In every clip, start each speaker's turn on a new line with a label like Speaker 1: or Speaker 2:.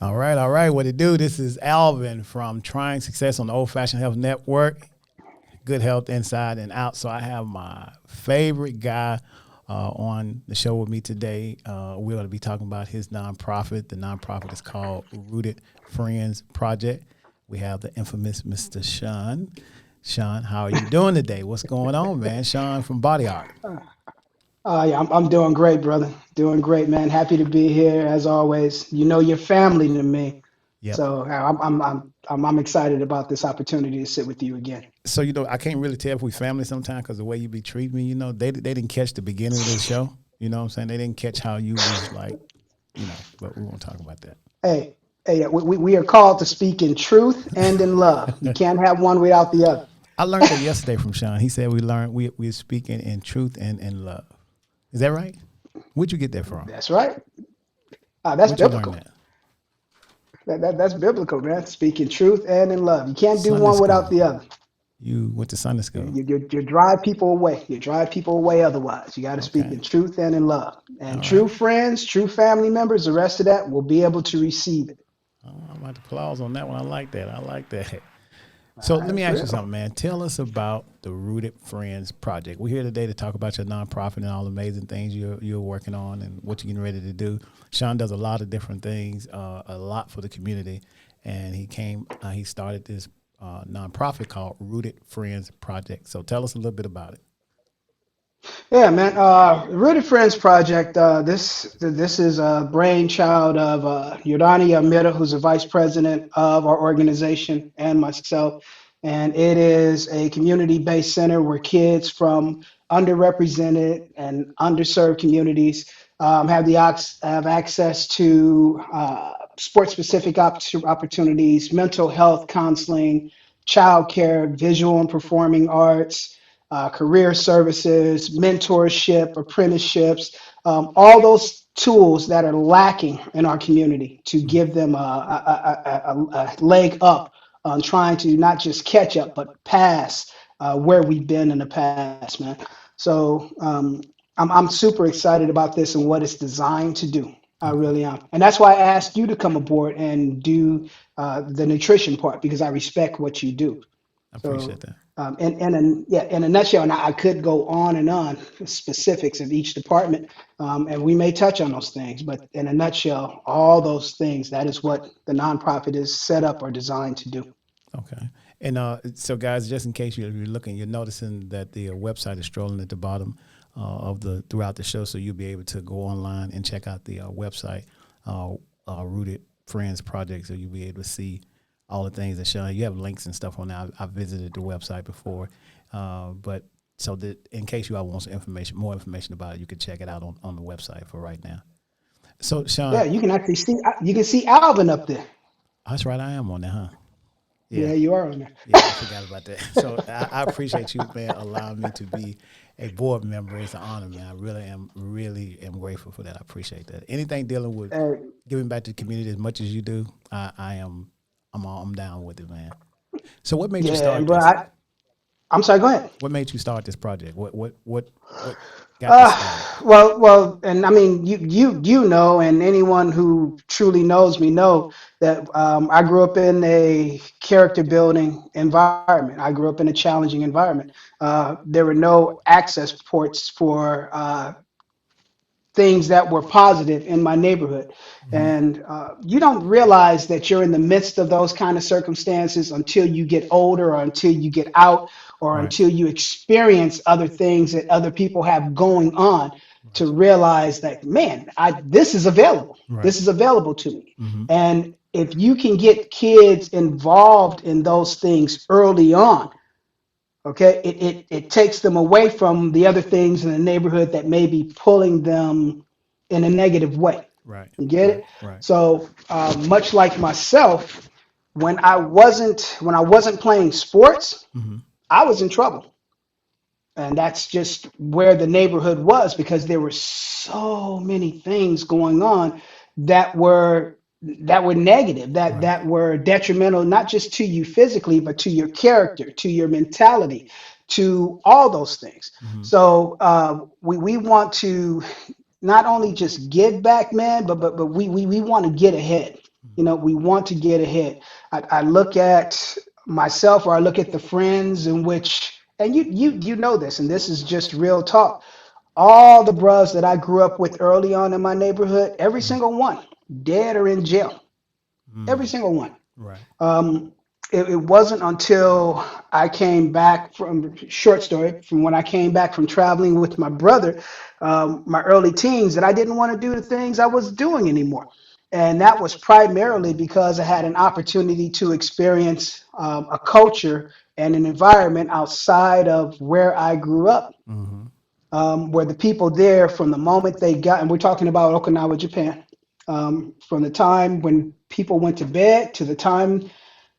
Speaker 1: All right, all right. What it do? This is Alvin from Trying Success on the Old Fashioned Health Network. Good health inside and out. So I have my favorite guy on the show with me today. We're going to be talking about his nonprofit. The nonprofit is called Rooted Friends Project. We have the infamous Mr. Shaun. Shaun, how are you doing today? What's going on, man? Shaun from BodyArt.
Speaker 2: Yeah, I'm doing great, brother. Doing great, man. Happy to be here as always. You know, you're family to me,
Speaker 1: Yep.
Speaker 2: so I'm excited about this opportunity to sit with you again.
Speaker 1: So I can't really tell if we family sometimes because the way you be treating me, they didn't catch the beginning of the show. You know what I'm saying? They didn't catch how you was like, but we won't talk about that.
Speaker 2: Hey, hey, we are called to speak in truth and in love. You can't have one without the other.
Speaker 1: I learned that yesterday from Shaun. He said we're speaking in truth and in love. Is that right? Where'd you get that from?
Speaker 2: That's right. That's
Speaker 1: Where'd you learn
Speaker 2: biblical.
Speaker 1: that?
Speaker 2: That's biblical, man. Speaking truth and in love. You can't do
Speaker 1: Sunday
Speaker 2: one without
Speaker 1: school.
Speaker 2: the other.
Speaker 1: You went to Sunday school.
Speaker 2: You drive people away. You drive people away otherwise. You got to speak
Speaker 1: Okay.
Speaker 2: in truth and in love.
Speaker 1: All
Speaker 2: And
Speaker 1: right.
Speaker 2: true friends, true family members, the rest of that will be able to receive it.
Speaker 1: I'm about to applause on that one. I like that. I like that. So
Speaker 2: All
Speaker 1: let
Speaker 2: right,
Speaker 1: me
Speaker 2: for
Speaker 1: ask you
Speaker 2: real.
Speaker 1: something, man. Tell us about the Rooted Friends Project. We're here today to talk about your nonprofit and all the amazing things you're working on and what you're getting ready to do. Shaun does a lot of different things, a lot for the community, and he started this nonprofit called Rooted Friends Project. So tell us a little bit about it.
Speaker 2: Yeah, man. Rooted Friends Project. This is a brainchild of Yordani Amira, who's the vice president of our organization, and myself. And it is a community-based center where kids from underrepresented and underserved communities have access to sports-specific opportunities, mental health counseling, childcare, visual and performing arts, career services, mentorship, apprenticeships, all those tools that are lacking in our community to
Speaker 1: Mhm.
Speaker 2: give them a leg up on trying to not just catch up, but pass where we've been in the past, man. So I'm super excited about this and what it's designed to do. I
Speaker 1: Okay.
Speaker 2: really am. And that's why I asked you to come aboard and do the nutrition part because I respect what you do.
Speaker 1: I appreciate
Speaker 2: So,
Speaker 1: that.
Speaker 2: in a nutshell, and I could go on and on specifics of each department, and we may touch on those things, but in a nutshell, all those things, that is what the nonprofit is set up or designed to do.
Speaker 1: Okay. And so, guys, just in case you're looking, you're noticing that the website is strolling at the bottom of the throughout the show, so you'll be able to go online and check out the website, Rooted Friends Project, so you'll be able to see all the things that Shaun. You have links and stuff on there. I've visited the website before, but so that in case you all want some information, more information about it, you can check it out on the website for right now. So,
Speaker 2: Yeah,
Speaker 1: Shaun,
Speaker 2: you can actually see, you can see Alvin up there.
Speaker 1: that's right, I am on there, huh? Yeah.
Speaker 2: Yeah, you are on there.
Speaker 1: Yeah, I forgot about that. So I appreciate you, man, allowing me to be a board member. It's an honor, man. I really am grateful for that. I appreciate that. Anything dealing with
Speaker 2: Uh,
Speaker 1: giving back to the community as much as you do, I'm down with it, man. So what made you
Speaker 2: yeah,
Speaker 1: start
Speaker 2: and bro,
Speaker 1: this?
Speaker 2: I'm sorry. Go ahead.
Speaker 1: What made you start this project? What got this started?
Speaker 2: Well, and I mean, you know, and anyone who truly knows me know that I grew up in a character building environment. I grew up in a challenging environment. There were no access ports for things that were positive in my neighborhood.
Speaker 1: Hmm.
Speaker 2: And you don't realize that you're in the midst of those kind of circumstances until you get older or until you get out or
Speaker 1: Right.
Speaker 2: until you experience other things that other people have going on to
Speaker 1: Right.
Speaker 2: realize that, man, this is available.
Speaker 1: Right.
Speaker 2: This is available to me.
Speaker 1: Hmm.
Speaker 2: And if you can get kids involved in those things early on, okay, it takes them away from the other things in the neighborhood that may be pulling them in a negative way.
Speaker 1: Right.
Speaker 2: You get
Speaker 1: Right.
Speaker 2: it?
Speaker 1: Right.
Speaker 2: So much like myself, when I wasn't playing sports,
Speaker 1: Hmm.
Speaker 2: I was in trouble, and that's just where the neighborhood was because there were so many things going on that were that were negative,
Speaker 1: Right.
Speaker 2: that were detrimental not just to you physically, but to your character, to your mentality, to all those things.
Speaker 1: Hmm.
Speaker 2: So we want to not only just give back, man, but we want to get ahead. You know, we want to get ahead. I look at myself, or I look at the friends in which, and you know this, and this is just real talk. All the bros that I grew up with early on in my neighborhood, every
Speaker 1: Mm.
Speaker 2: single one, dead or in jail. Every
Speaker 1: Mm.
Speaker 2: single one.
Speaker 1: Right.
Speaker 2: Um, it wasn't until I came back from, short story, from when I came back from traveling with my brother, my early teens, that I didn't want to do the things I was doing anymore. And that was primarily because I had an opportunity to experience a culture and an environment outside of where I grew up,
Speaker 1: Mm-hmm.
Speaker 2: where the people there, from the moment they got, and we're talking about Okinawa, Japan, from the time when people went to bed to the time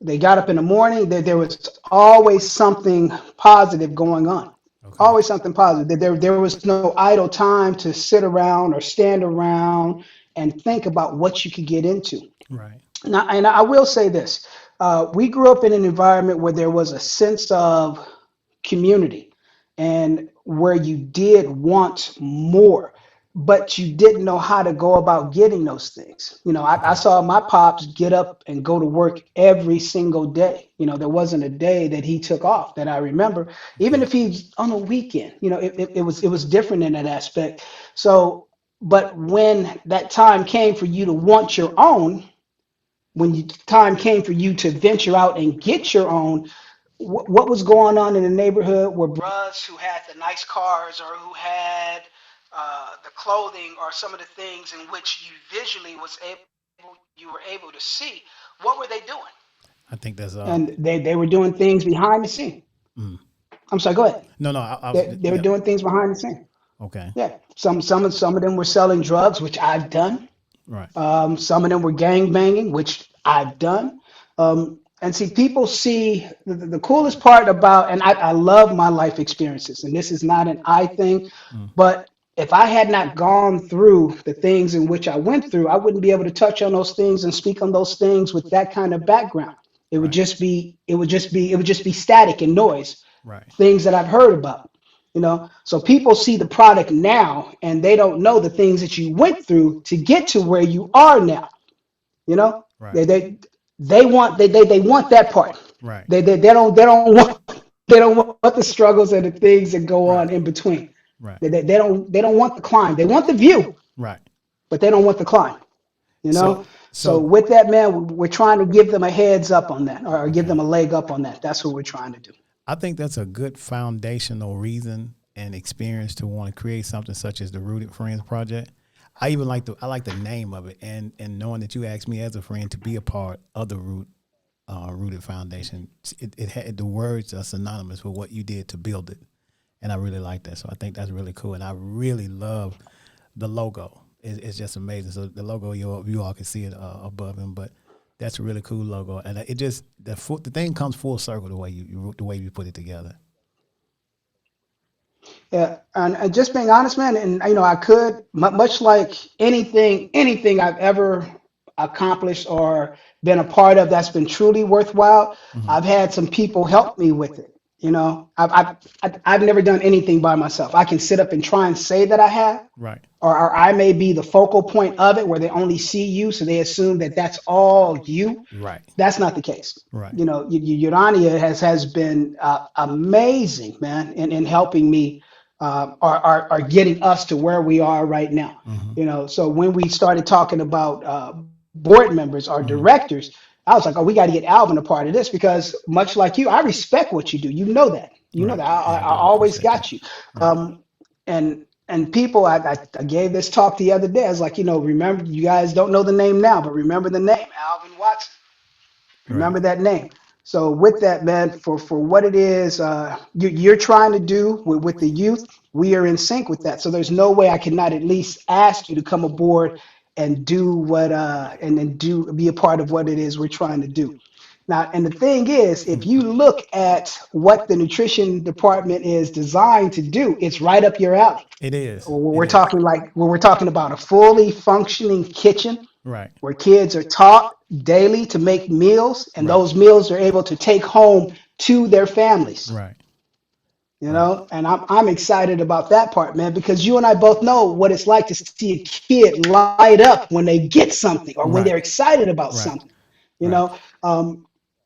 Speaker 2: they got up in the morning, there was always something positive going on.
Speaker 1: Okay.
Speaker 2: Always something positive. There was no idle time to sit around or stand around and think about what you could get into.
Speaker 1: Right.
Speaker 2: Now, and I will say this: we grew up in an environment where there was a sense of community and where you did want more, but you didn't know how to go about getting those things. You know, I
Speaker 1: Okay.
Speaker 2: saw my pops get up and go to work every single day. You know, there wasn't a day that he took off that I remember, even
Speaker 1: Okay.
Speaker 2: if he's on a weekend. You know, it was different in that aspect. So, but when that time came for you to want your own, when time came for you to venture out and get your own, what was going on in the neighborhood were bros who had the nice cars, or who had the clothing, or some of the things in which you visually you were able to see. What were they doing?
Speaker 1: I think that's
Speaker 2: And they were doing things behind the scene.
Speaker 1: mm.
Speaker 2: I'm sorry, go ahead.
Speaker 1: No, no, I was
Speaker 2: They were
Speaker 1: yeah.
Speaker 2: doing things behind the scene.
Speaker 1: Okay.
Speaker 2: Yeah, some of them were selling drugs, which I've done.
Speaker 1: Right.
Speaker 2: Some of them were gang banging, which I've done. And see, people see the coolest part about, and I love my life experiences, and this is not an I thing,
Speaker 1: Mm.
Speaker 2: but if I had not gone through the things in which I went through, I wouldn't be able to touch on those things and speak on those things with that kind of background.
Speaker 1: Right.
Speaker 2: It would just be static and noise,
Speaker 1: Right.
Speaker 2: things that I've heard about. You know, so people see the product now and they don't know the things that you went through to get to where you are now. You know,
Speaker 1: Right.
Speaker 2: they want that part.
Speaker 1: Right.
Speaker 2: They don't want the struggles and the things that go on in
Speaker 1: Right.
Speaker 2: between.
Speaker 1: Right.
Speaker 2: They don't want the climb. They want the view,
Speaker 1: Right.
Speaker 2: but they don't want the climb. You
Speaker 1: So
Speaker 2: know. So
Speaker 1: so
Speaker 2: with that, man, we're trying to give them a heads up on that, or give
Speaker 1: okay.
Speaker 2: them a leg up on that. That's what we're trying to do.
Speaker 1: I think that's a good foundational reason and experience to want to create something such as the Rooted Friends Project. I like the name of it, and knowing that you asked me as a friend to be a part of the Rooted Foundation. It had the words are synonymous with what you did to build it, and I really like that. So I think that's really cool, and I really love the logo. It's just amazing. So the logo, you all can see it above him, but that's a really cool logo, and it just the thing comes full circle the way you put it together.
Speaker 2: Yeah, and just being honest, man, and I could, much like anything I've ever accomplished or been a part of that's been truly worthwhile,
Speaker 1: Hmm.
Speaker 2: I've had some people help me with it. You know, I've never done anything by myself. I can sit up and try and say that I have,
Speaker 1: Right,
Speaker 2: or I may be the focal point of it, where they only see you, so they assume that that's all you.
Speaker 1: right,
Speaker 2: That's not the case.
Speaker 1: right.
Speaker 2: You know, Urania has been amazing, man, in helping me, are getting us to where we are right now.
Speaker 1: Hmm.
Speaker 2: You know, so when we started talking about board members or
Speaker 1: Hmm.
Speaker 2: directors, I was like, oh, we got to get Alvin a part of this, because much like you, I respect what you do. You know that. You know
Speaker 1: Right.
Speaker 2: that.
Speaker 1: Yeah, I
Speaker 2: I
Speaker 1: do
Speaker 2: always
Speaker 1: appreciate that.
Speaker 2: got you.
Speaker 1: Right,
Speaker 2: Um, and people, I gave this talk the other day. I was like, remember, you guys don't know the name now, but remember the name, Alvin Watson.
Speaker 1: right.
Speaker 2: Remember that name. So with that, man, for what it is, you're trying to do with the youth, we are in sync with that. So there's no way I cannot at least ask you to come aboard and do what and do be a part of what it is we're trying to do. Now, and the thing is, if you look at what the nutrition department is designed to do, it's right up your alley.
Speaker 1: It is. It
Speaker 2: We're
Speaker 1: is.
Speaker 2: talking like when we're talking about a fully functioning kitchen,
Speaker 1: Right,
Speaker 2: where kids are taught daily to make meals, and
Speaker 1: right,
Speaker 2: those meals are able to take home to their families.
Speaker 1: right. Right.
Speaker 2: And I'm excited about that part, man, because you and I both know what it's like to see a kid light up when they get something or when they're
Speaker 1: Right.
Speaker 2: excited about
Speaker 1: Right.
Speaker 2: something. You
Speaker 1: Right.
Speaker 2: know,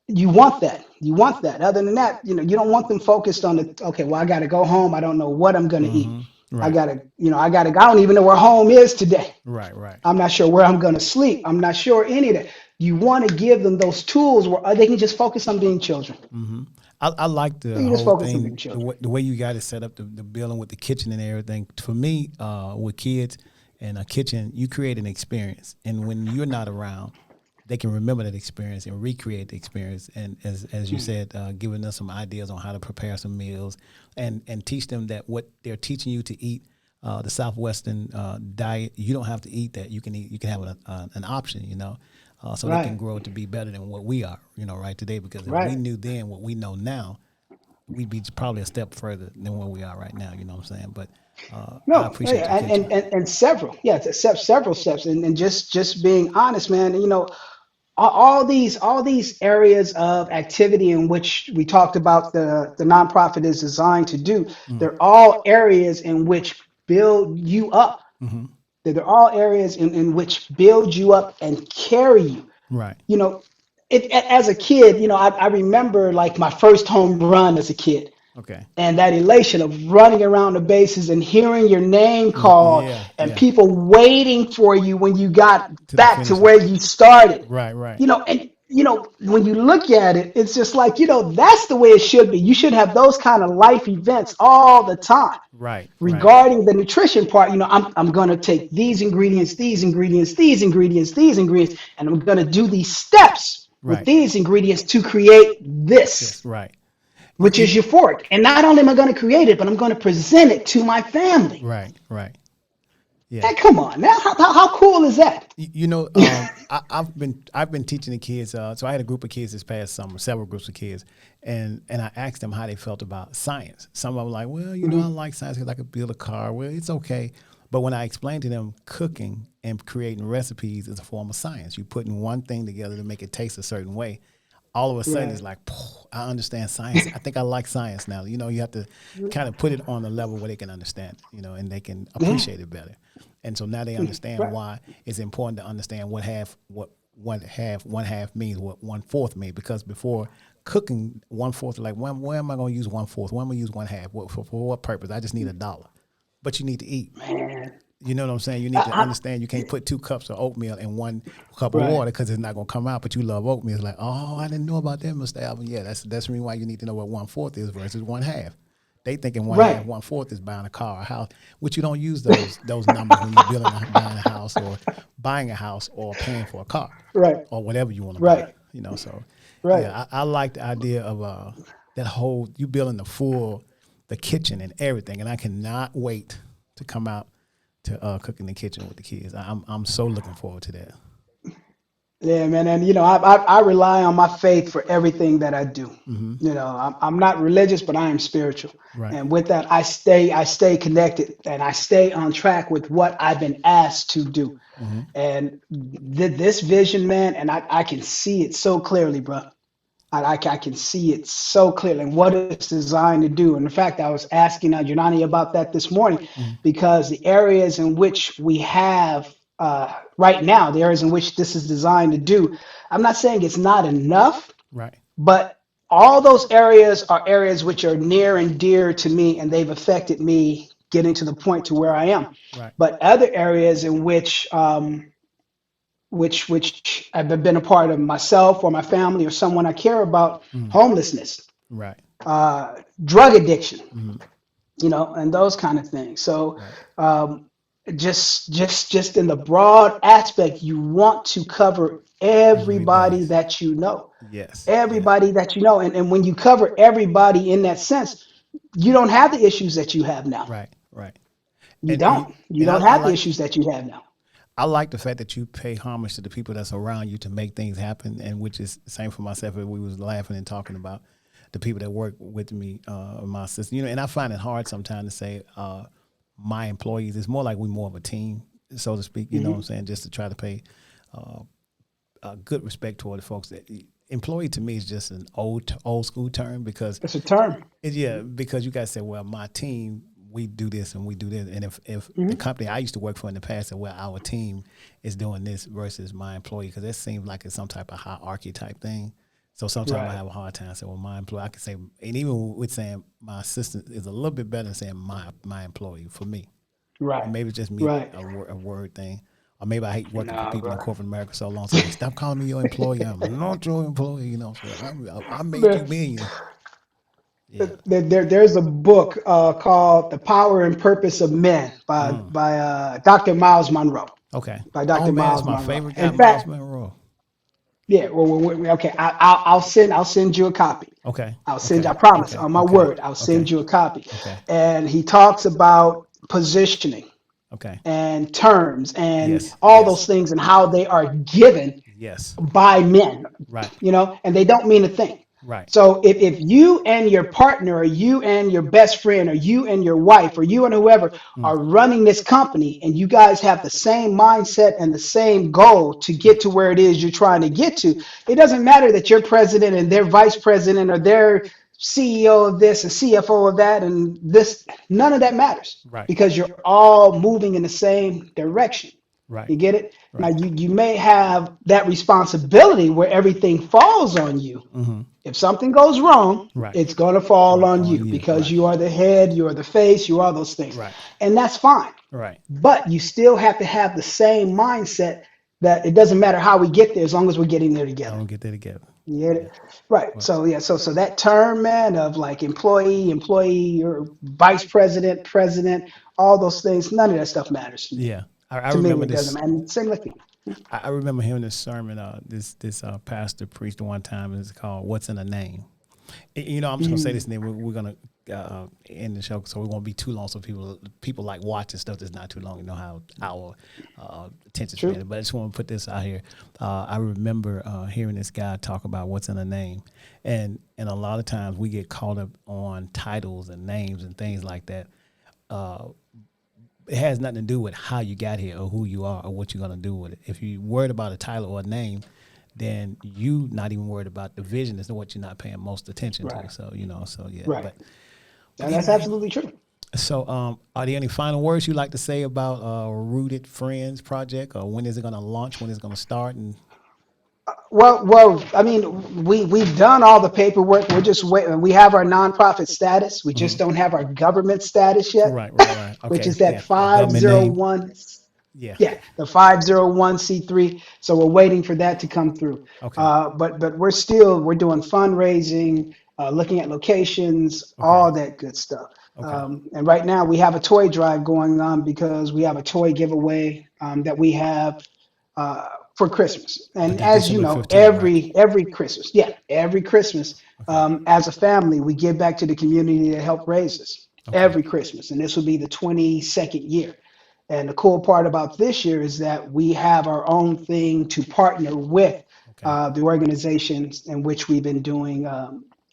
Speaker 2: you want that. You want that. Other than that, you don't want them focused on the, okay, well, I got to go home. I don't know what I'm going to eat.
Speaker 1: Mm-hmm. Right.
Speaker 2: I don't even know where home is today.
Speaker 1: Right. Right.
Speaker 2: I'm not sure where I'm going to sleep. I'm not sure any of that. You want to give them those tools where they can just focus on being children.
Speaker 1: Mm-hmm. I like
Speaker 2: They
Speaker 1: the
Speaker 2: can just
Speaker 1: whole
Speaker 2: focus on
Speaker 1: thing,
Speaker 2: being children.
Speaker 1: the way you got it set up, the building with the kitchen and everything. For me, with kids and a kitchen, you create an experience, and when you're not around, they can remember that experience and recreate the experience. And as you said, giving them some ideas on how to prepare some meals, and teach them that what they're teaching you to eat. The Southwestern diet, you don't have to eat that. You can eat. You can have an option, so they can
Speaker 2: Right.
Speaker 1: grow to be better than what we are, right today. Because if we
Speaker 2: Right.
Speaker 1: knew then what we know now, we'd be probably a step further than where we are right now. You know what I'm saying? But I
Speaker 2: No,
Speaker 1: appreciate your
Speaker 2: and
Speaker 1: kitchen.
Speaker 2: and several, yeah, several steps, and just being honest, man. All these areas of activity in which we talked about the nonprofit is designed to do.
Speaker 1: Mm.
Speaker 2: They're all areas in which build you up.
Speaker 1: Hmm.
Speaker 2: They're all areas in which build you up and carry you.
Speaker 1: Right.
Speaker 2: You know, as a kid, I remember like my first home run as a kid
Speaker 1: Okay.
Speaker 2: and that elation of running around the bases and hearing your name called
Speaker 1: Yeah.
Speaker 2: and
Speaker 1: Yeah.
Speaker 2: people waiting for you when you got
Speaker 1: To the
Speaker 2: back to
Speaker 1: finish line.
Speaker 2: where you started.
Speaker 1: Right. Right.
Speaker 2: And when you look at it, it's just like, that's the way it should be. You should have those kind of life events all the time.
Speaker 1: Right. Right.
Speaker 2: Regarding the nutrition part, I'm going to take these ingredients, these ingredients, these ingredients, these ingredients, and I'm going to do these steps with
Speaker 1: Right.
Speaker 2: these ingredients to create
Speaker 1: This.
Speaker 2: this,
Speaker 1: Right.
Speaker 2: which is euphoric. And not only am I going to create it, but I'm going to present it to my family.
Speaker 1: Right. Right. Yeah.
Speaker 2: Hey, come on now. How cool is that?
Speaker 1: I've been teaching the kids. So I had a group of kids this past summer, several groups of kids, and I asked them how they felt about science. Some of them were like, well, I don't like science because I could build a car. Well, it's okay. But when I explained to them cooking and creating recipes is a form of science, you're putting one thing together to make it taste a certain way. All of a sudden, it's
Speaker 2: Right.
Speaker 1: like, I understand science. I think I like science now. You have to kind of put it on a level where they can understand, and they can
Speaker 2: Yeah.
Speaker 1: appreciate it better. And so now they understand
Speaker 2: Right.
Speaker 1: why it's important to understand what one half means, what one fourth means. Because before cooking, one fourth, like where am I going to use one fourth? When am I going to use one half? For what purpose? I just need $1. But you need to eat.
Speaker 2: Man.
Speaker 1: You know what I'm saying? You need to
Speaker 2: I,
Speaker 1: understand you can't put 2 cups of oatmeal in 1 cup of
Speaker 2: right.
Speaker 1: water because it's not going to come out. But you love oatmeal. It's like, oh, I didn't know about that, Mr. Alvin. Yeah, that's the reason why you need to know what one fourth is versus one half. They thinking one half,
Speaker 2: Right.
Speaker 1: one fourth is buying a car, or a house, which you don't use those numbers when you're buying a house or buying a house or paying for a car
Speaker 2: Right.
Speaker 1: or whatever you want to buy.
Speaker 2: Right.
Speaker 1: So
Speaker 2: Right.
Speaker 1: yeah, I like the idea of that whole you building the kitchen and everything, and I cannot wait to come out to cook in the kitchen with the kids. I'm so looking forward to that.
Speaker 2: Yeah, man, and I rely on my faith for everything that I do.
Speaker 1: Mm-hmm.
Speaker 2: I'm not religious, but I am spiritual,
Speaker 1: Right.
Speaker 2: and with that, I stay connected and I stay on track with what I've been asked to do.
Speaker 1: Mm-hmm.
Speaker 2: And this vision, man, and I can see it so clearly, bro. I can see it so clearly and what it's designed to do. And in fact, I was asking Janani about that this morning
Speaker 1: Mm-hmm.
Speaker 2: because the areas in which we have right now, the areas in which this is designed to do, I'm not saying it's not enough,
Speaker 1: Right.
Speaker 2: but all those areas are areas which are near and dear to me, and they've affected me getting to the point to where I am.
Speaker 1: Right.
Speaker 2: But other areas in which I've been a part of myself or my family or someone I care about,
Speaker 1: Mm-hmm.
Speaker 2: homelessness,
Speaker 1: Right.
Speaker 2: drug addiction,
Speaker 1: Mm-hmm.
Speaker 2: and those kind of things. So
Speaker 1: Right.
Speaker 2: um, just in the broad aspect, you want to cover
Speaker 1: Every
Speaker 2: everybody
Speaker 1: base.
Speaker 2: that you know,
Speaker 1: Yes. Yes.
Speaker 2: everybody that you know, and when you cover everybody in that sense, you don't have the issues that you have now.
Speaker 1: Right. Right.
Speaker 2: You
Speaker 1: And
Speaker 2: don't. You
Speaker 1: and
Speaker 2: don't
Speaker 1: I
Speaker 2: have the
Speaker 1: like
Speaker 2: issues that you have now.
Speaker 1: I like the fact that you pay homage to the people that's around you to make things happen, and which is the same for myself. We was laughing and talking about the people that work with me, my sister. And I find it hard sometimes to say my employees. It's more like we're more of a team, so to speak. You know what I'm
Speaker 2: Hmm.
Speaker 1: saying? Just to try to pay good respect toward the folks that employee to me is just an old school term because
Speaker 2: It's a term.
Speaker 1: because you guys say, well, my team, we do this and we do this. And if the
Speaker 2: Hmm.
Speaker 1: company I used to work for in the past said, well, our team is doing this versus my employee, because it seems like it's some type of hierarchy type thing. So sometimes I
Speaker 2: Right.
Speaker 1: have a hard time saying, well, my employee, I can say, and even with saying my assistant is a little bit better than saying my employee for me. And
Speaker 2: Right.
Speaker 1: maybe it's just me,
Speaker 2: Right.
Speaker 1: a word thing. Or maybe I hate working for
Speaker 2: Nah,
Speaker 1: people in
Speaker 2: bro.
Speaker 1: corporate America so long. So they stop calling me your employee. I'm not your employee. So I made you millions. Yeah.
Speaker 2: There's a book called The Power and Purpose of Men
Speaker 1: Mm.
Speaker 2: by Dr. Miles Monroe.
Speaker 1: Okay.
Speaker 2: By
Speaker 1: Oh
Speaker 2: Dr.
Speaker 1: man, that's
Speaker 2: Miles
Speaker 1: my
Speaker 2: Monroe.
Speaker 1: favorite guy,
Speaker 2: In
Speaker 1: Miles
Speaker 2: fact,
Speaker 1: Monroe.
Speaker 2: yeah. Okay. I'll send you a copy.
Speaker 1: Okay.
Speaker 2: I'll send you.
Speaker 1: Okay.
Speaker 2: I promise
Speaker 1: Okay.
Speaker 2: on my
Speaker 1: Okay.
Speaker 2: word. I'll
Speaker 1: Okay.
Speaker 2: send you a copy.
Speaker 1: Okay.
Speaker 2: And he talks about positioning
Speaker 1: Okay.
Speaker 2: and terms and
Speaker 1: Yes.
Speaker 2: all those
Speaker 1: Yes.
Speaker 2: things and how they are given
Speaker 1: Yes.
Speaker 2: by men,
Speaker 1: Right.
Speaker 2: and they don't mean a thing.
Speaker 1: Right.
Speaker 2: So if you and your partner, or you and your best friend, or you and your wife, or you and whoever
Speaker 1: Mm.
Speaker 2: are running this company, and you guys have the same mindset and the same goal to get to where it is you're trying to get to, it doesn't matter that you're president and they're vice president, or they're CEO of this and CFO of that and this. None of that matters
Speaker 1: Right.
Speaker 2: because you're all moving in the same direction.
Speaker 1: Right.
Speaker 2: You get it? Now
Speaker 1: Right.
Speaker 2: you may have that responsibility where everything falls on you.
Speaker 1: Mm-hmm.
Speaker 2: If something goes wrong,
Speaker 1: Right.
Speaker 2: it's going to fall on
Speaker 1: On
Speaker 2: you
Speaker 1: you.
Speaker 2: because
Speaker 1: Right.
Speaker 2: you are the head, you are the face, you are those things.
Speaker 1: Right.
Speaker 2: And that's fine.
Speaker 1: Right.
Speaker 2: But you still have to have the same mindset that it doesn't matter how we get there as long as we're getting there
Speaker 1: I
Speaker 2: together.
Speaker 1: don't get that together.
Speaker 2: You get
Speaker 1: Yeah.
Speaker 2: it? Right.
Speaker 1: Well,
Speaker 2: So yeah, so that term, man, of like employee, or vice president, president, all those things, none of that stuff matters to me.
Speaker 1: yeah. I
Speaker 2: To me,
Speaker 1: remember
Speaker 2: it doesn't
Speaker 1: this.
Speaker 2: matter. Same like you.
Speaker 1: I remember hearing this sermon. This pastor preached one time. It's called "What's in a Name." I'm just gonna say this, and then we're gonna end the show, so we won't be too long. So people like watching stuff that's not too long. You know how our attention span is.
Speaker 2: True.
Speaker 1: But I just want to put this out here. I remember hearing this guy talk about what's in a name, and a lot of times we get caught up on titles and names and things like that. It has nothing to do with how you got here or who you are or what you're gonna do with it. If you're worried about a title or a name, then you not even worried about the vision is what you're not paying most attention to.
Speaker 2: Right.
Speaker 1: So so yeah.
Speaker 2: Right.
Speaker 1: But
Speaker 2: And that's
Speaker 1: anyway,
Speaker 2: absolutely true.
Speaker 1: so are there any final words you'd like to say about Rooted Friends project, or when is it gonna launch? When is it gonna start? And
Speaker 2: Well, I mean, we've done all the paperwork. We're just waiting. We have our nonprofit status. We just
Speaker 1: Mhm.
Speaker 2: don't have our government status yet,
Speaker 1: Right.
Speaker 2: which
Speaker 1: Okay,
Speaker 2: is that
Speaker 1: yeah, a government name.
Speaker 2: 501.
Speaker 1: Yeah.
Speaker 2: Yeah, the 501c3. So we're waiting for that to come through.
Speaker 1: Okay.
Speaker 2: But we're doing fundraising, looking at locations,
Speaker 1: Okay.
Speaker 2: all that good stuff.
Speaker 1: Okay.
Speaker 2: And right now we have a toy drive going on because we have a toy giveaway that we have uh, for Christmas. And as you
Speaker 1: December
Speaker 2: know,
Speaker 1: 15th, right?
Speaker 2: every Christmas, yeah, every Christmas,
Speaker 1: Okay.
Speaker 2: as a family, we give back to the community to help raise us
Speaker 1: Okay.
Speaker 2: every Christmas, and this will be the 22nd year. And the cool part about this year is that we have our own thing to partner with
Speaker 1: Okay.
Speaker 2: the organizations in which we've been doing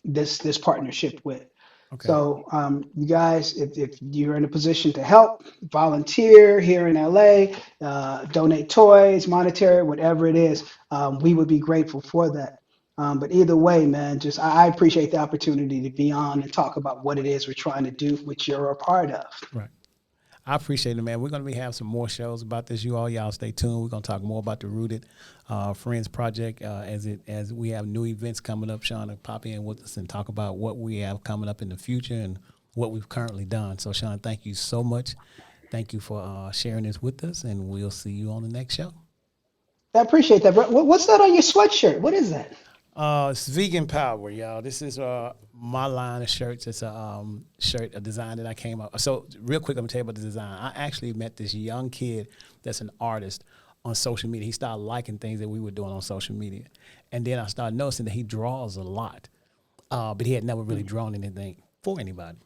Speaker 2: this partnership with.
Speaker 1: Okay.
Speaker 2: So, you guys, if you're in a position to help, volunteer here in LA, donate toys, monetary, whatever it is, we would be grateful for that. But either way, man, just I appreciate the opportunity to be on and talk about what it is we're trying to do, which you're a part of.
Speaker 1: Right. I appreciate it, man. We're gonna be have some more shows about this. Y'all stay tuned. We're gonna talk more about the Rooted Friends project as we have new events coming up. Shaun will pop in with us and talk about what we have coming up in the future and what we've currently done. So, Shaun, thank you so much. Thank you for sharing this with us, and we'll see you on the next show.
Speaker 2: I appreciate that, bro. What's that on your sweatshirt? What is that?
Speaker 1: It's vegan power, y'all. This is my line of shirts. It's a design that I came up. So real quick, I'm gonna tell you about the design. I actually met this young kid that's an artist on social media. He started liking things that we were doing on social media, and then I started noticing that he draws a lot, but he had never really drawn anything for anybody.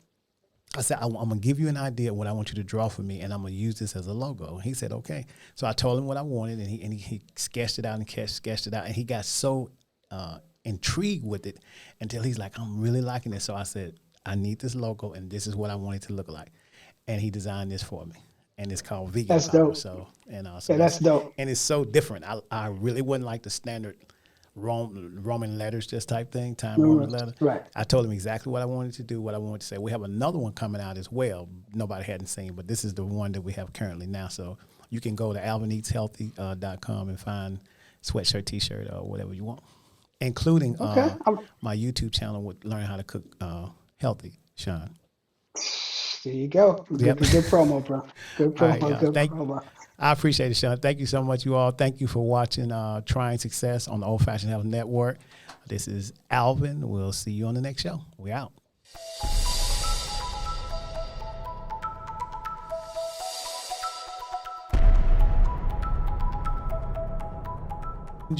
Speaker 1: I said, I'm going to give you an idea of what I want you to draw for me, and I'm going to use this as a logo. He said, okay. So I told him what I wanted, and he sketched it out and sketched it out, and he got so intrigued with it until he's like, I'm really liking it. So I said, I need this logo, and this is what I want it to look like. And he designed this for me, and it's called Vegan
Speaker 2: That's
Speaker 1: Power.
Speaker 2: dope.
Speaker 1: So
Speaker 2: Yeah, that's dope.
Speaker 1: and it's so different. I really wasn't like the standard Roman letters, just type thing, time Roman letter.
Speaker 2: Right.
Speaker 1: I told him exactly what I wanted to do, what I wanted to say. We have another one coming out as well. Nobody hadn't seen, but this is the one that we have currently now. So you can go to alvineatshealthy.com and find sweatshirt, t-shirt, or whatever you want, including my YouTube channel with Learn How to Cook Healthy, Shaun.
Speaker 2: There you go.
Speaker 1: Yep.
Speaker 2: Good promo, bro. Good promo.
Speaker 1: All right,
Speaker 2: good promo.
Speaker 1: I appreciate it, Shaun. Thank you so much, you all. Thank you for watching Trying Success on the Old Fashioned Health Network. This is Alvin. We'll see you on the next show. We're out.